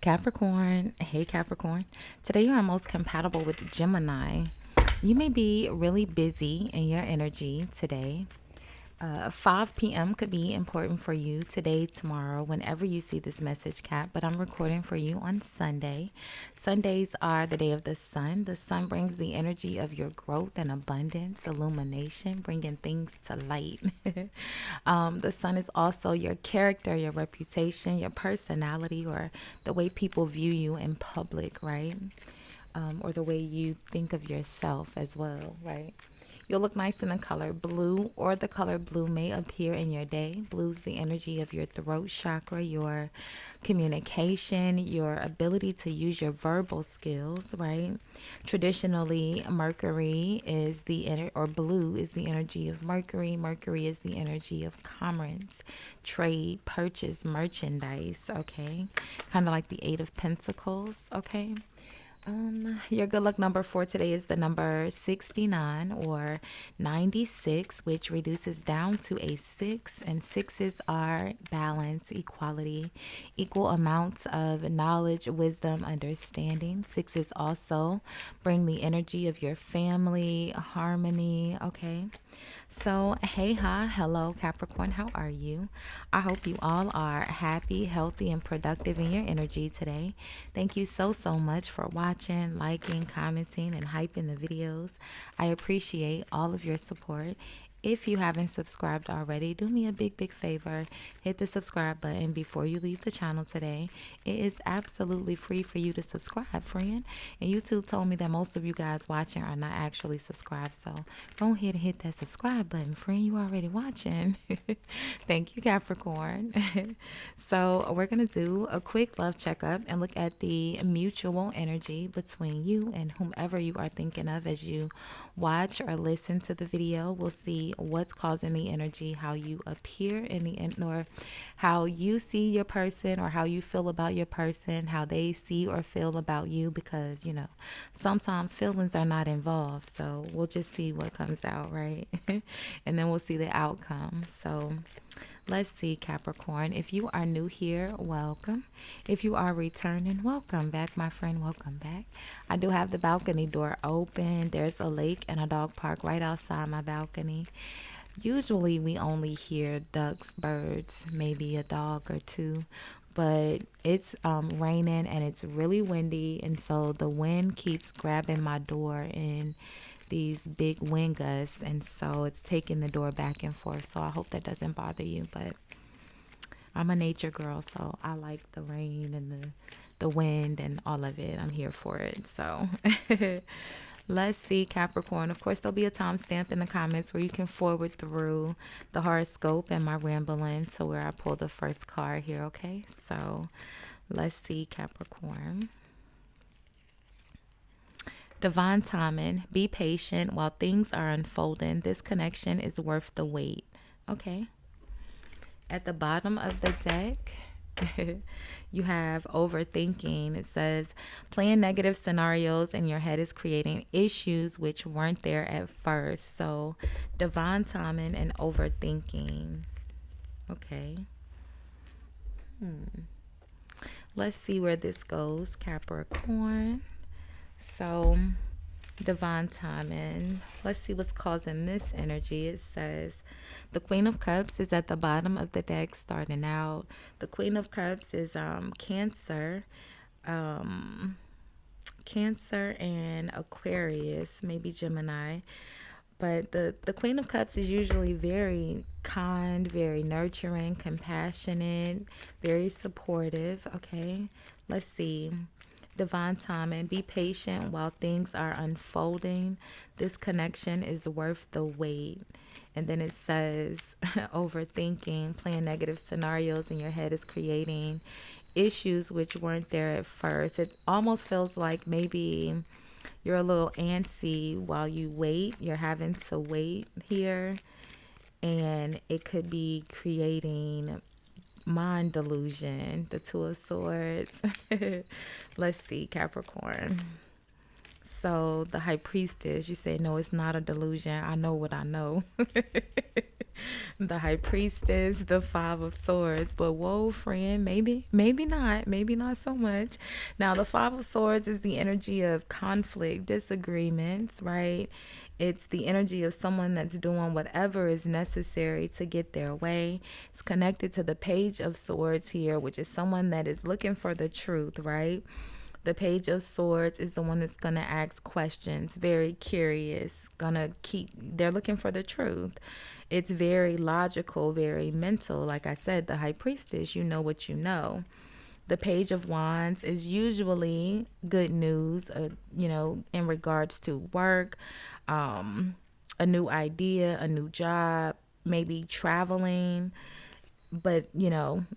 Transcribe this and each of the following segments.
Capricorn, hey Capricorn. Today you are most compatible with Gemini. You may be really busy in your energy today. 5 p.m. could be important for you today, tomorrow, whenever you see this message, Cap. But I'm recording for you on Sunday. Sundays are the day of the sun. The sun brings the energy of your growth and abundance, illumination, bringing things to light. The sun is also your character, your reputation, your personality, or the way people view you in public, right? Or the way you think of yourself as well, right? You'll look nice in the color blue, or the color blue may appear in your day. Blue's the energy of your throat chakra, your communication, your ability to use your verbal skills, right? Traditionally, Mercury is or blue is the energy of Mercury. Mercury is the energy of commerce, trade, purchase, merchandise, okay? Kind of like the Eight of Pentacles, okay? Your good luck number for today is the number 69 or 96, which reduces down to a 6. And sixes are balance, equality, equal amounts of knowledge, wisdom, understanding. Sixes also bring the energy of your family, harmony, okay? So, hey, hi, hello, Capricorn, how are you? I hope you all are happy, healthy, and productive in your energy today. Thank you so much for watching, liking, commenting, and hyping the videos. I appreciate all of your support. If you haven't subscribed already, do me a big favor. Hit the subscribe button before you leave the channel today. It is absolutely free for you to subscribe, friend. And YouTube told me that most of you guys watching are not actually subscribed. So go ahead and hit that subscribe button, friend. You already watching. Thank you, Capricorn. So we're going to do a quick love checkup and look at the mutual energy between you and whomever you are thinking of as you watch or listen to the video. We'll see what's causing the energy, how you appear in the end, or how you see your person, or how you feel about your person, how they see or feel about you, because sometimes feelings are not involved. So we'll just see what comes out, right? And then we'll see the outcome. So let's see, Capricorn. If you are new here, welcome. If you are returning, welcome back, my friend. Welcome back. I do have the balcony door open. There's a lake and a dog park right outside my balcony. Usually we only hear ducks, birds, maybe a dog or two, but it's raining and it's really windy, and so the wind keeps grabbing my door in these big wind gusts, and so it's taking the door back and forth. So I hope that doesn't bother you, but I'm a nature girl, so I like the rain and the wind and all of it. I'm here for it. So let's see, Capricorn. Of course, there'll be a timestamp in the comments where you can forward through the horoscope and my rambling to where I pull the first card here, okay? So let's see, Capricorn. Divine timing. Be patient while things are unfolding. This connection is worth the wait. Okay. At the bottom of the deck, you have overthinking. It says, playing negative scenarios in your head is creating issues which weren't there at first. So, divine timing and overthinking. Okay. Let's see where this goes, Capricorn. So, divine timing. Let's see what's causing this energy. It says the Queen of Cups is at the bottom of the deck starting out. The Queen of Cups is Cancer. Cancer and Aquarius, maybe Gemini. But the Queen of Cups is usually very kind, very nurturing, compassionate, very supportive. Okay, let's see. Divine timing. Be patient while things are unfolding. This connection is worth the wait. And then it says overthinking, playing negative scenarios in your head is creating issues which weren't there at first. It almost feels like maybe you're a little antsy while you wait. You're having to wait here. And it could be creating mind delusion, the Two of Swords. Let's see, Capricorn. So the High Priestess, you say, no, it's not a delusion. I know what I know. The High Priestess, the Five of Swords. But whoa, friend, maybe not. Maybe not so much. Now, the Five of Swords is the energy of conflict, disagreements, right? It's the energy of someone that's doing whatever is necessary to get their way. It's connected to the Page of Swords here, which is someone that is looking for the truth, right? The Page of Swords is the one that's going to ask questions, very curious, they're looking for the truth. It's very logical, very mental. Like I said, the High Priestess, you know what you know. The Page of Wands is usually good news, in regards to work, a new idea, a new job, maybe traveling. But,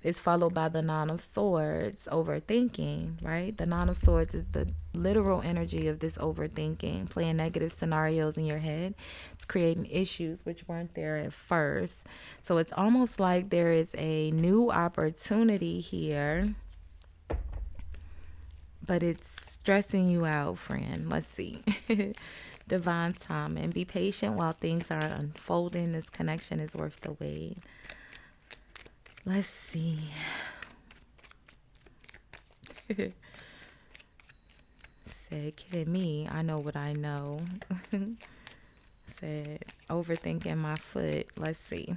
it's followed by the Nine of Swords, overthinking, right? The Nine of Swords is the literal energy of this overthinking, playing negative scenarios in your head. It's creating issues which weren't there at first. So it's almost like there is a new opportunity here, but it's stressing you out, friend. Let's see. Divine timing. Be patient while things are unfolding. This connection is worth the wait. Let's see. Said, kidding me. I know what I know. Said, overthinking my foot. Let's see.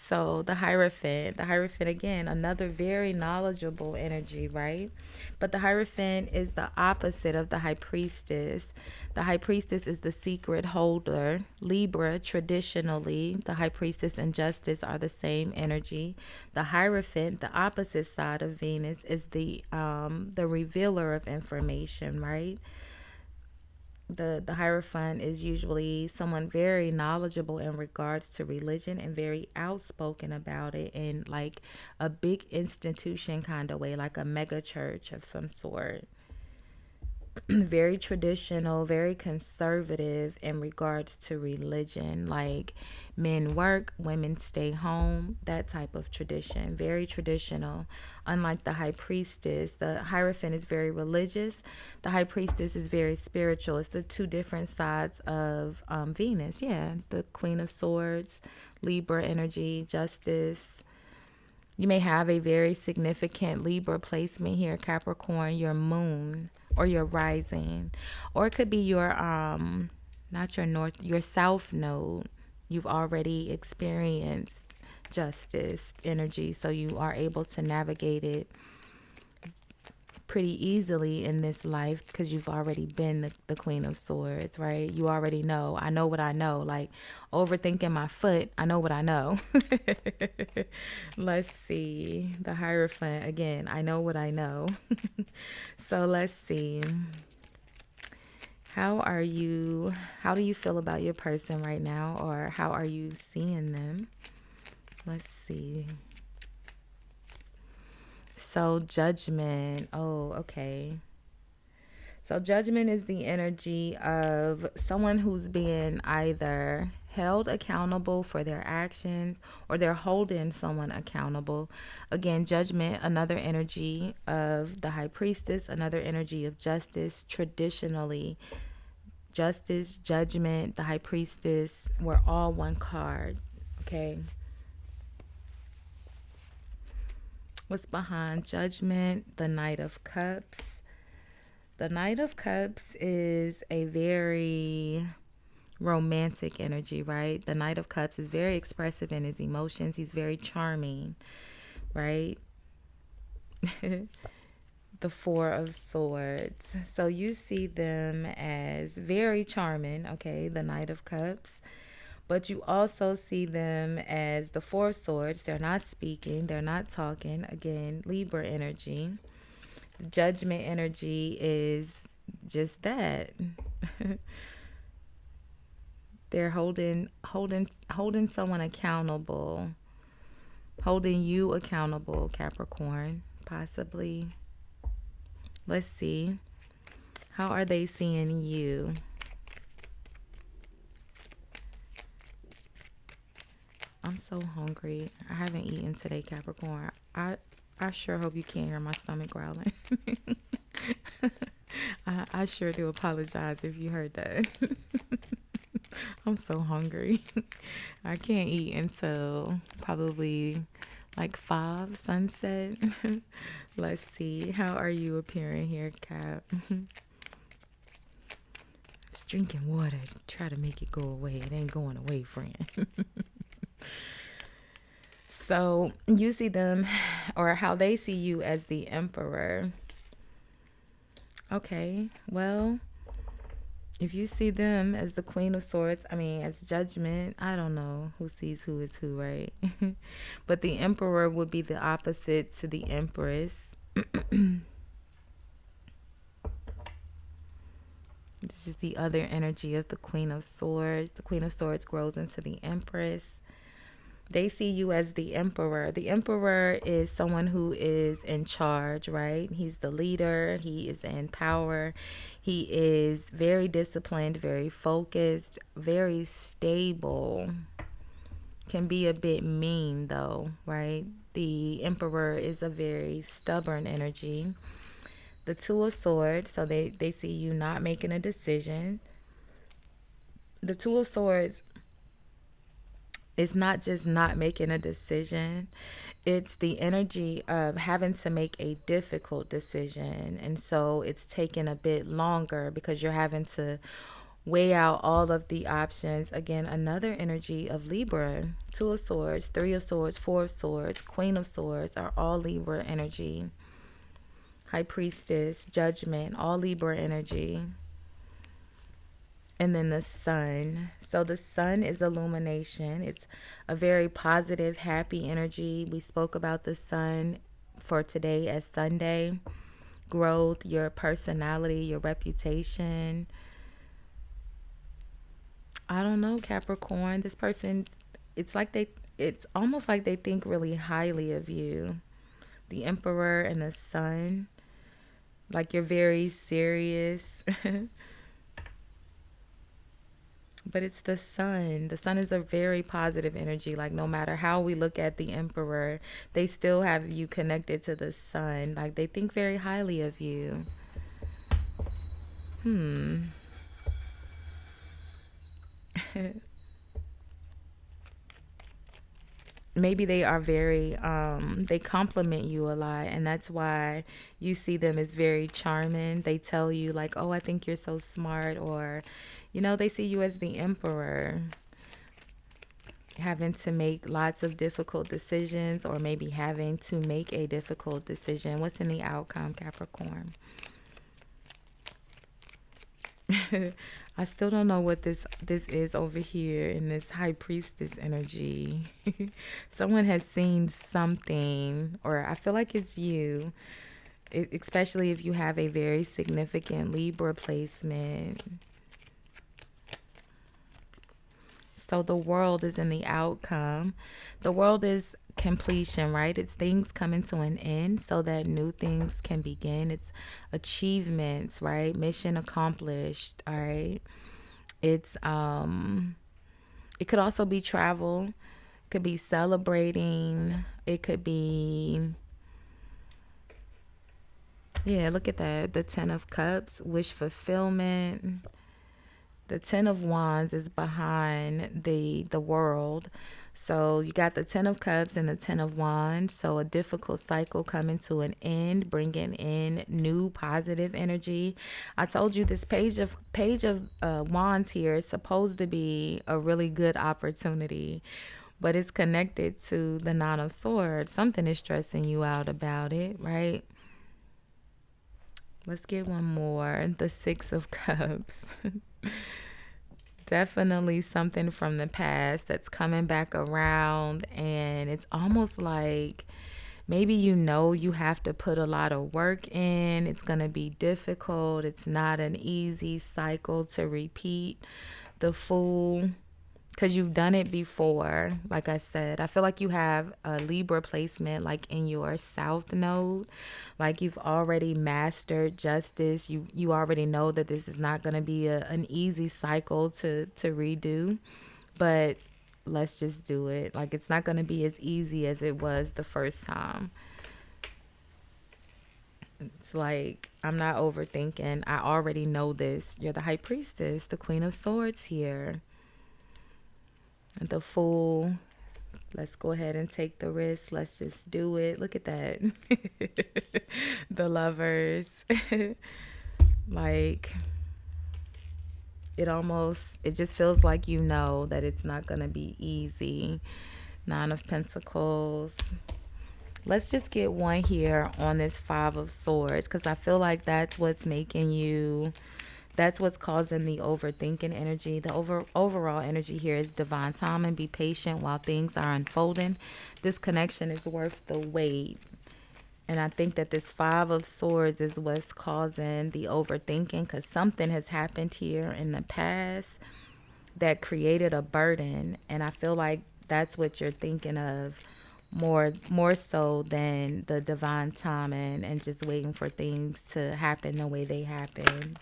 So the Hierophant again, another very knowledgeable energy, right? But the Hierophant is the opposite of the High Priestess. The High Priestess is the secret holder. Libra, traditionally, the High Priestess and Justice are the same energy. The Hierophant, the opposite side of Venus, is the revealer of information, right? The Hierophant is usually someone very knowledgeable in regards to religion and very outspoken about it in like a big institution kind of way, like a mega church of some sort. Very traditional, very conservative in regards to religion, like men work, women stay home, that type of tradition. Very traditional. Unlike the High Priestess, the Hierophant is very religious. The High Priestess is very spiritual. It's the two different sides of Venus. Yeah, the Queen of Swords, Libra energy, Justice. You may have a very significant Libra placement here, Capricorn, your moon or your rising, or it could be your not your north, your south node. You've already experienced Justice energy, so you are able to navigate it pretty easily in this life because you've already been the Queen of Swords, right? You already know. I know what I know. Like overthinking my foot, I know what I know. Let's see. The Hierophant, again, I know what I know. So let's see. How do you feel about your person right now, or how are you seeing them? Let's see. So Judgment. Oh, okay. So Judgment is the energy of someone who's being either held accountable for their actions or they're holding someone accountable. Again, Judgment, another energy of the High Priestess, another energy of Justice. Traditionally, Justice, Judgment, the High Priestess were all one card. Okay. What's behind Judgment? The Knight of Cups. The Knight of Cups is a very romantic energy, right? The Knight of Cups is very expressive in his emotions. He's very charming, right? The Four of Swords. So you see them as very charming, okay? The Knight of Cups. But you also see them as the Four of Swords. They're not speaking. They're not talking. Again, Libra energy. Judgment energy is just that. They're holding someone accountable. Holding you accountable, Capricorn, possibly. Let's see. How are they seeing you? I'm so hungry. I haven't eaten today, Capricorn. I sure hope you can't hear my stomach growling. I sure do apologize if you heard that. I'm so hungry. I can't eat until probably like 5 sunset. Let's see. How are you appearing here, Cap? Just drinking water. Try to make it go away. It ain't going away, friend. So you see them, or how they see you, as the Emperor. Okay, well, if you see them as the Queen of Swords, I mean, as Judgment, I don't know who sees who is who, right? But the Emperor would be the opposite to the Empress. This is the other energy of the Queen of Swords. The Queen of Swords grows into the Empress. They see you as the Emperor. The Emperor is someone who is in charge, right? He's the leader. He is in power. He is very disciplined, very focused, very stable. Can be a bit mean, though, right? The Emperor is a very stubborn energy. The Two of Swords, so they see you not making a decision. The Two of Swords, it's not just not making a decision. It's the energy of having to make a difficult decision. And so it's taking a bit longer because you're having to weigh out all of the options. Again, another energy of Libra. Two of Swords, Three of Swords, Four of Swords, Queen of Swords are all Libra energy. High Priestess, Judgment, all Libra energy. And then the Sun. So the Sun is illumination. It's a very positive, happy energy. We spoke about the Sun for today as Sunday. Growth, your personality, your reputation. I don't know, Capricorn. This person, it's almost like they think really highly of you. The Emperor and the Sun. Like you're very serious. But it's the Sun. The Sun is a very positive energy. Like no matter how we look at the Emperor, they still have you connected to the Sun. Like they think very highly of you. Maybe they are very they compliment you a lot, and that's why you see them as very charming. They tell you like, oh, I think you're so smart, or they see you as the Emperor, having to make lots of difficult decisions, or maybe having to make a difficult decision. What's in the outcome, Capricorn? I still don't know what this is over here in this High Priestess energy. Someone has seen something, or I feel like it's you, especially if you have a very significant Libra placement. So the World is in the outcome. The World is completion, right? It's things coming to an end so that new things can begin. It's achievements, right? Mission accomplished, all right? It's it could also be travel. It could be celebrating. It could be, yeah, look at that. The Ten of Cups, wish fulfillment. The Ten of Wands is behind the World. So you got the Ten of Cups and the Ten of Wands. So a difficult cycle coming to an end, bringing in new positive energy. I told you this page of Wands here is supposed to be a really good opportunity, but it's connected to the Nine of Swords. Something is stressing you out about it, right? Let's get one more. The Six of Cups. Definitely something from the past that's coming back around, and it's almost like maybe you have to put a lot of work in. It's going to be difficult. It's not an easy cycle to repeat. The Fool, because you've done it before. Like I said, I feel like you have a Libra placement like in your South node. Like you've already mastered justice. You already know that this is not going to be an easy cycle to redo. But let's just do it. Like it's not going to be as easy as it was the first time. It's like, I'm not overthinking. I already know this. You're the High Priestess, the Queen of Swords here. The Fool. Let's go ahead and take the risk. Let's just do it. Look at that. The Lovers. Like, it just feels like you know that it's not going to be easy. Nine of Pentacles. Let's just get one here on this Five of Swords, because I feel like that's what's making you, that's what's causing the overthinking energy. The overall energy here is divine timing. Be patient while things are unfolding. This connection is worth the wait. And I think that this Five of Swords is what's causing the overthinking, because something has happened here in the past that created a burden. And I feel like that's what you're thinking of more so than the divine timing and just waiting for things to happen the way they happen.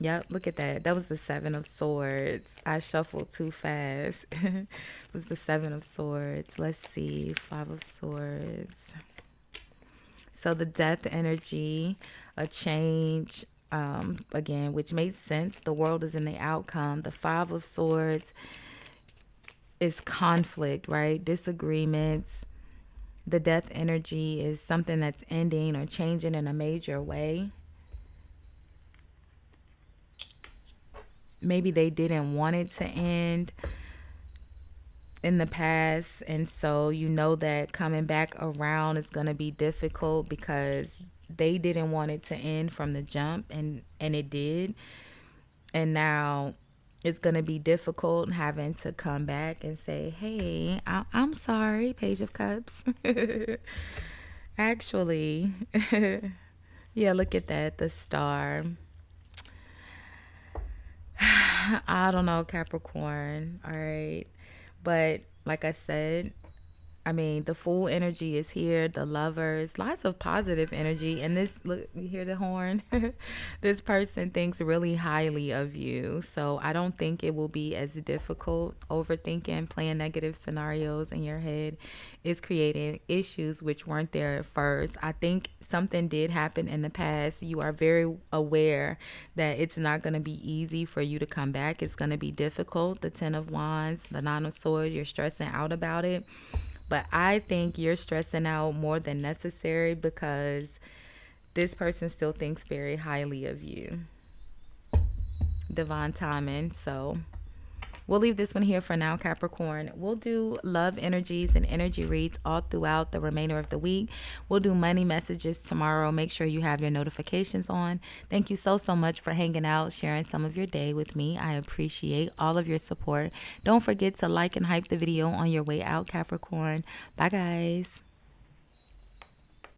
Yep, look at that. That was the Seven of Swords. I shuffled too fast. It was the Seven of Swords. Let's see. Five of Swords. So the Death energy, a change, again, which makes sense. The world is in the outcome. The Five of Swords is conflict, right? Disagreements. The Death energy is something that's ending or changing in a major way. Maybe they didn't want it to end in the past, and so you know that coming back around is going to be difficult because they didn't want it to end from the jump, and it did. And now it's going to be difficult having to come back and say, hey, I'm sorry, Page of Cups. Actually, yeah, look at that, the Star. I don't know, Capricorn. All right. But like I said, I mean, the Fool energy is here, the Lovers, lots of positive energy. And this, look, you hear the horn? This person thinks really highly of you. So I don't think it will be as difficult. Overthinking, playing negative scenarios in your head is creating issues which weren't there at first. I think something did happen in the past. You are very aware that it's not going to be easy for you to come back. It's going to be difficult. The Ten of Wands, the Nine of Swords, you're stressing out about it. But I think you're stressing out more than necessary because this person still thinks very highly of you. Divine timing. So we'll leave this one here for now, Capricorn. We'll do love energies and energy reads all throughout the remainder of the week. We'll do money messages tomorrow. Make sure you have your notifications on. Thank you so much for hanging out, sharing some of your day with me. I appreciate all of your support. Don't forget to like and hype the video on your way out, Capricorn. Bye, guys.